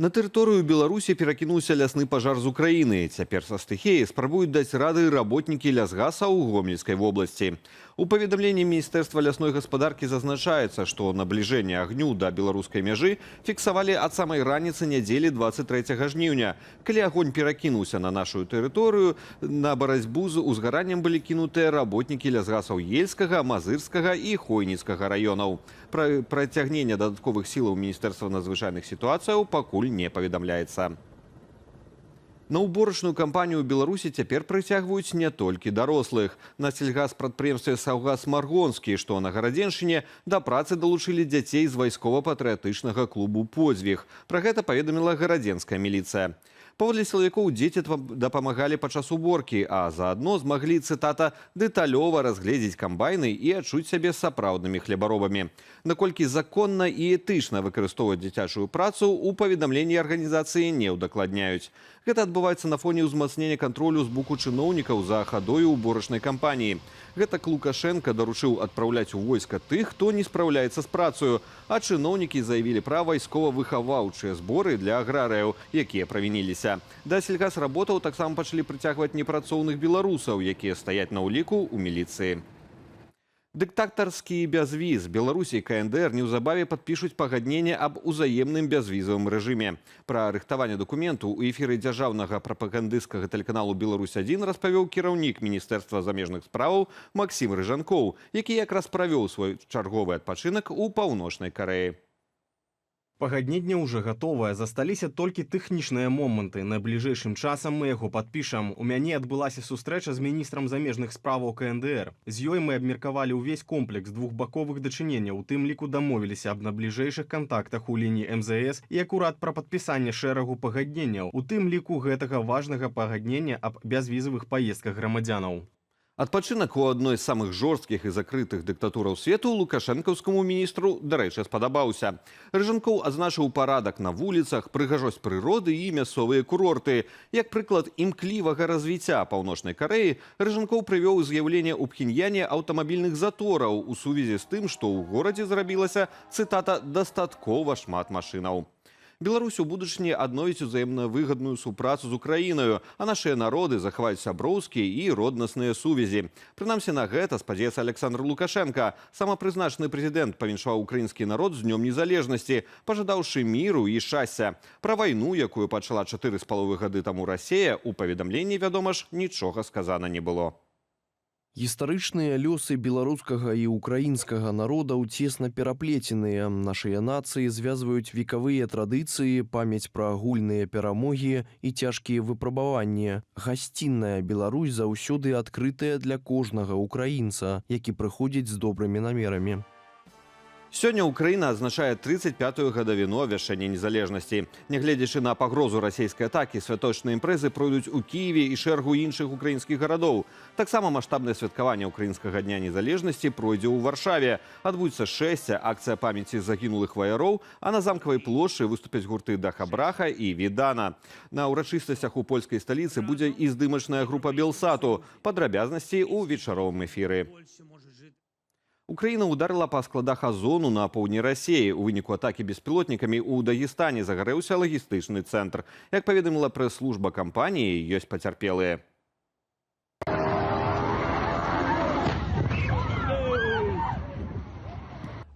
На тэрыторыю Беларусі перакінуўся лясны пажар з Украіны. Цяпер са стыхіяй спрабуюць даць рады работнікі лясгаса ў Гомельскай вобласці. У паведамленні Міністэрства лясной гаспадаркі зазначаецца, што набліжэнне агню да беларускай мяжы фіксавалі ад самай раніцы нядзелі 23 жніўня. Калі агонь перакінуўся на нашу тэрыторыю, на барацьбу з узгараннем былі кінутыя работнікі лясгасаў Ельскага, Мазырскага і Хойніцкага раёнаў. Пра працягненне дадатковых сілаў Міністэрства надзвычайных сітуацыяў пакуль не паведамляецца. На уборачную кампанію ў Беларусі цяпер прыцягваюць не толькі дарослых. На сельгаспрадпрыемстве «Саўгас-Маргонскі», што на Гарадзеншчыне, да працы далучылі дзяцей з вайскова-патрыятычнага клубу «Подзвіг». Пра гэта паведаміла гарадзенская міліцыя. Паводле сілавікоў, дзеці дапамагалі падчас уборкі, а заадно змаглі, цытата, «дэталёва разгледзець камбайны і адчуць сябе сапраўднымі хлебаробамі». Наколькі законна і этычна выкарыстоўваць дзіцячую працу, у паведамленні арганізацыі не ўдакладняюць. Гэта адбываецца на фоне ўзмацнення кантролю з боку чыноўнікаў за хадою уборачнай кампаніі. Гэтак Лукашенка даручыў адпраўляць у войска тых, хто не спраўляецца з працаю, а чыноўнікі заявілі пра вайскова-выхаваўчыя зборы для аграрыяў, якія правініліся. Да сельгасработаў таксама пачалі прыцягваць непрацоўных беларусаў, якія стаяць на ўліку ў міліцыі. Дыктатарскі бязвіз. Беларусі і КНДР неўзабаве падпішуць пагадненне аб узаемным бязвізавым рэжыме. Пра рыхтаванне дакументу ў эфіры дзяржаўнага прапагандысцкага тэлеканалу «Беларусь-1» распавёў кіраўнік Міністэрства замежных справаў Максім Рыжанкоў, які якраз правёў свой чарговы адпачынак у Паўночнай Карэі. Пагадненне ўжо гатовае, засталіся толькі тэхнічныя моманты. Найбліжэйшым часам мы яго падпішам. У мяне адбылася сустрэча з міністрам замежных справаў КНДР. З ёй мы абмеркавалі ўвесь комплекс двухбаковых дачыненняў, у тым ліку дамовіліся аб набліжэйшых кантактах у лініі МЗС і акурат пра падпісанне шэрагу пагадненняў, у тым ліку гэтага важнага пагаднення аб бязвізавых паездках грамадзянаў. Адпачынак у адной з самых жорсткіх і закрытых дыктатураў свету лукашэнкаўскаму міністру, дарэчы, спадабаўся. Рыжанкоў адзначыў парадак на вуліцах, прыгажосць прыроды і мясцовыя курорты. Як прыклад імклівага развіцця Паўночнай Карэі, Рыжанкоў прывёў з'яўленне ў Пхеньяне аўтамабільных затораў у сувязі з тым, што ў горадзе зрабілася, цытата, «дастаткова шмат машынаў». Беларусь у будучыні адновіць узаемна выгадную супрацу з Украінаю, а нашыя народы захаваюць сяброўскія і роднасныя сувязі. Прынамсі на гэта спадзяецца Александр Лукашенка. Самапрызначаны прэзідэнт павіншаваў украінскі народ з днём незалежнасці, пажадаўшы міру і шчасця. Пра вайну, якую пачала 4,5 гады таму Расія, у паведамленні, вядома ж, нічога сказана не было. Гістарычныя лёсы беларускага і украінскага народаў цесна пераплеценыя. Нашыя нацыі звязваюць векавыя традыцыі, памяць пра агульныя перамогі і цяжкія выпрабаванні. Гасцінная Беларусь заўсёды адкрытая для кожнага украінца, які прыходзіць з добрымі намерамі. Сёння Украіна адзначае 35-ю гадавіну абвяшчэння незалежнасці. Нягледзячы на пагрозу расійскай атакі, святочныя імпрэзы пройдуць у Кіеве і шэрагу іншых украінскіх гарадоў. Таксама маштабнае святкаванне украінскага дня незалежнасці пройдзе ў Варшаве. Адбудзецца шэсце, акцыя памяці загінулых ваяроў, а на замкавай плошчы выступяць гурты Даха-Браха і Відана. На ўрачыстасцях у польскай сталіцы будзе і здымачная група Белсату. Падрабязнасці ў вечаровым эфіры. Украіна ударила па складах Азону на поўдні Расіі. У выніку атакі беспілотнікамі ў Дагестане загарэўся лагістычны цэнтр. Як паведаміла прэс-служба кампаніі, ёсць пацярпелыя.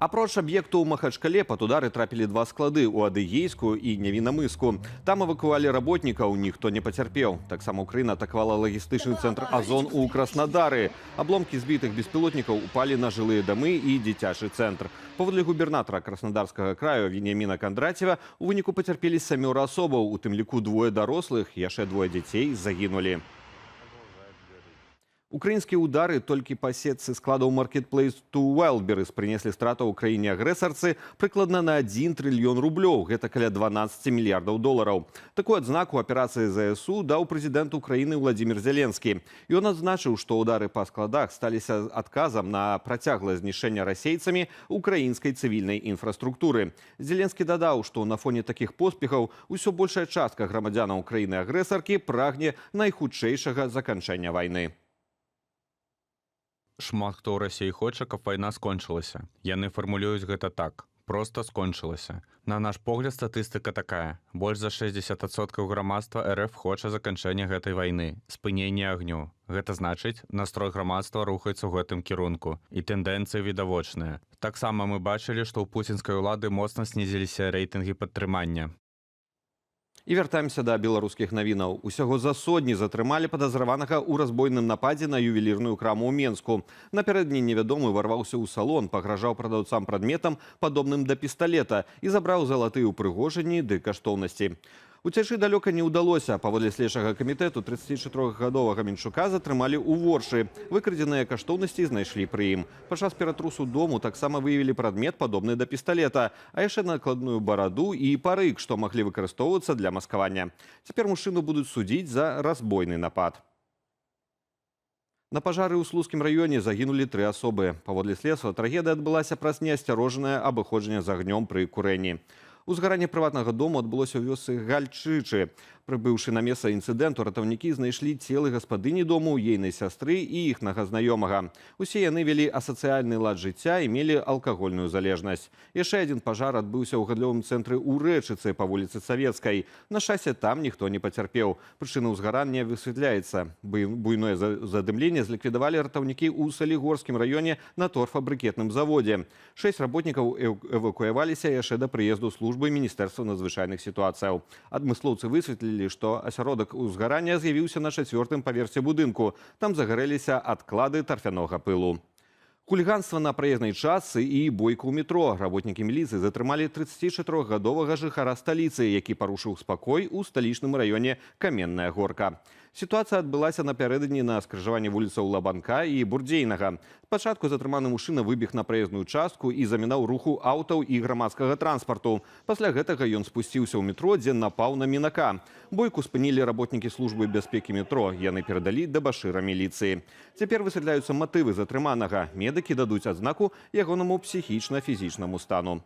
Апроч аб'екту ў Махачкале пад удары трапілі два склады ў Адыгейску і Невінамыску. Там эвакуавалі работнікаў, ніхто не пацярпеў. Таксама Украіна атакавала лагістычны цэнтр Азон у Краснадары. Абломкі збітых беспілотнікаў упалі на жылыя дамы і дзіцячы цэнтр. Паводле губернатара Краснодарскага краю Веніаміна Кандрацева, у выніку пацярпелі 7 асобаў, у тым ліку 2 дарослых, яшчэ 2 дзяцей загінулі. Украінскія ўдары толькі па сетцы складаў Marketplace to Wildberries прынеслі страту ў краіне-агрэсарцы прыкладна на 1 трыльён рублёў, гэта каля 12 мільярдаў долараў. Такую адзнаку аперацыі ЗСУ даў прэзідэнт Украіны Владзімір Зеленскі. Ён адзначыў, што ўдары па складах сталіся адказам на працяглае знішчэнне расейцамі украінскай цывільнай інфраструктуры. Зеленскі дадаў, што на фоне такіх поспехаў усё большая частка грамадзянаў краіны-агрэсаркі прагне найхутчэйшага заканчэння вайны. Шмат хто ў Расіі хоча, каб вайна скончылася. Яны фармулююць гэта так. просто скончылася. На наш погляд, статыстыка такая. Больш за 60% грамадства РФ хоча заканчэння гэтай вайны, спынення агню. Гэта значыць, настрой грамадства рухаецца ў гэтым кірунку, і тэндэнцыі відавочныя. Таксама мы бачылі, што ў пуцінскай улады моцна снізіліся рэйтынгі падтрымання. І вяртаемся да беларускіх навінаў. Усяго за сотні затрымалі падазраванага ў разбойным нападзе на ювелірную краму ў Менску. Напярэдадні невядомы варваўся ў салон, пагражаў прадаўцам прадметам, падобным да пісталета, і забраў залатыя ўпрыгожанні ды каштоўнасці. Уцячы далёка не ўдалося. Паводле следчага камітэту 34-гадовага Менчука затрымалі ў Воршы. Выкрадзеныя каштоўнасці знайшлі пры ім. Падчас ператрусу дому таксама выявілі прадмет, падобны да пісталета, а яшчэ накладную бараду і парык, што маглі выкарыстоўвацца для маскавання. Цяпер мужчыну будуць судзіць за разбойны напад. На пажары ў Слуцкім раёне загінулі 3 асобы. Паводле следства, трагедыя адбылася праз неасцярожанае абыходжанне з агнём пры курэнні. Узгаранне прыватнага дому адбылося ў вёсцы Гальчычы. Прыбыўшы на месца інцыдэнту, ратаўнікі знайшлі целы гаспадыні дому, ейнай сястры і іхнага знаёмага. Усе яны вялі асацыяльны лад жыцця і мелі алкагольную залежнасць. Яшчэ адзін пажар адбыўся ў гандлёвым цэнтры ў Рэчыцы па вуліцы Савецкай. На шчасце, там ніхто не пацярпеў. Прычына ўзгарання высвятляецца. Буйное задымленне зліквідавалі ратаўнікі ў Салігорскім раёне на торфабрыкетным заводзе. 6 работнікаў эвакуяваліся яшчэ да прыезду службы Міністэрства надзвычайных сітуацыяў. Адмыслоўцы высветлілі, што асяродак узгарання з'явіўся на 4-м паверсе будынку. Там загарэліся адклады тарфянога пылу. Хуліганства на праезнай частцы і бойка ў метро. Работнікі міліцыі затрымалі 34-гадовага жыхара сталіцы, які парушыў спакой у сталічным раёне Каменная Горка. Сітуацыя адбылася напярэдадні на скрыжаванні вуліцаў Лабанка і Бурдзейнага. Спачатку затрыманы мужчына выбег на праезную частку і замінаў руху аўтаў і грамадскага транспарту. Пасля гэтага ён спусціўся ў метро, дзе напаў на мінака. Бойку спынілі работнікі службы бяспекі метро. Яны перадалі да башыра міліцыі. Цяпер высвятляюцца матывы затрыманага. Медыкі дадуць адзнаку ягонаму псіхічна-фізічнаму стану.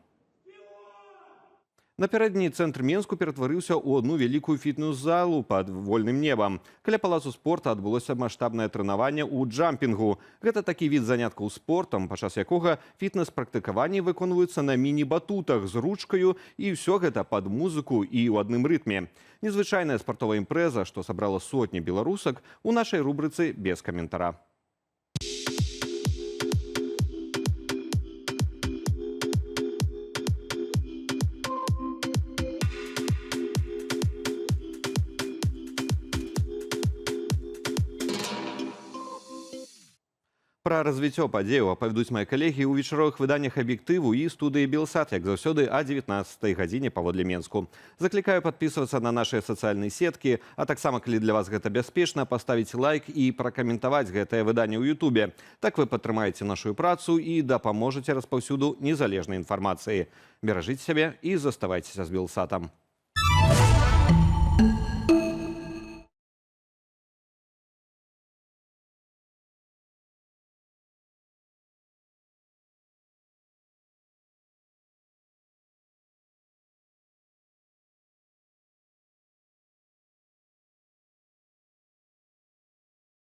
Напярэдадні цэнтр Менску ператварыўся ў одну вялікую фітнес-залу пад вольным небам. Каля палацу спорта адбылося маштабнае трэнаванне ў джампінгу. Гэта такі від заняткаў спортам, падчас якога фітнес-практыкаванні выконваюцца на міні-батутах з ручкаю, і ўсё гэта пад музыку і ў адным рытме. Незвычайная спартовая імпрэза, што сабрала сотні беларусак, у нашай рубрыцы без каментара. Пра развіццё падзеяў апавядуць мае калегі ў вечаровых выданнях аб'ектыву і студыі Белсат, як заўсёды, а 19-й гадзіне паводле Менску. Заклікаю падпісвацца на нашыя сацыяльныя сеткі, а таксама, калі для вас гэта бяспечна, паставіць лайк і пракаментаваць гэтае выданне ў Ютубе. Так вы падтрымаеце нашу працу і дапаможаце распаўсюду незалежнай інфармацыі. Беражыце сябе і заставайцеся з Белсатам.